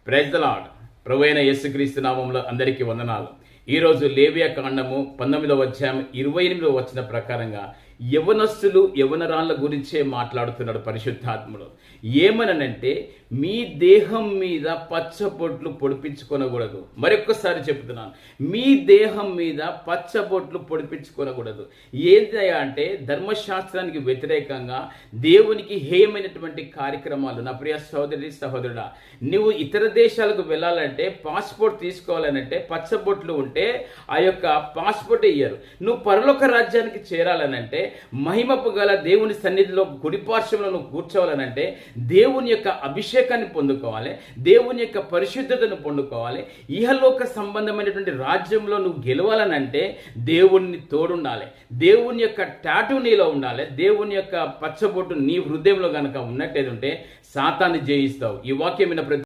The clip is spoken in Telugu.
Praise the lord. ప్రభువైన యేసుక్రీస్తు నామములో అందరికీ వందనాలు. ఈరోజు లేవియా కాండము 19వ అధ్యాయం 28వ వచనం ప్రకారంగా యవనస్తులు యవనరాళ్ళ గురించే మాట్లాడుతున్నాడు పరిశుద్ధాత్ముడు. ఏమనంటే మీ దేహం మీద పచ్చబొట్లు పొడిపించుకొనకూడదు. మరొక్కసారి చెప్తున్నాను, మీ దేహం మీద పచ్చబొట్లు పొడిపించుకొనకూడదు. ఏంటయ్యా అంటే ధర్మశాస్త్రానికి వ్యతిరేకంగా దేవునికి హేయమైనటువంటి కార్యక్రమాలు. నా ప్రియ సహోదరి సహోదరుడా, నువ్వు ఇతర దేశాలకు వెళ్ళాలంటే పాస్పోర్ట్ తీసుకోవాలనంటే పచ్చబొట్లు ఉంటే ఆ యొక్క పాస్పోర్ట్ ఇయ్యరు. నువ్వు పరలోక రాజ్యానికి చేరాలనంటే మహిమపు గల దేవుని సన్నిధిలో గుడిపార్శ్వంలో నువ్వు కూర్చోవాలనంటే దేవుని యొక్క అభిషేకాన్ని పొందుకోవాలి, దేవుని యొక్క పరిశుద్ధతను పొందుకోవాలి. ఇహలోక సంబంధమైనటువంటి రాజ్యంలో నువ్వు గెలవాలనంటే దేవుని తోడుండాలి, దేవుని యొక్క టాటూ నీలో ఉండాలి, దేవుని యొక్క పచ్చబొట్టు నీ హృదయంలో గనక ఉన్నట్టేదంటే సాతాన్ని జయిస్తావు. ఈ వాక్యం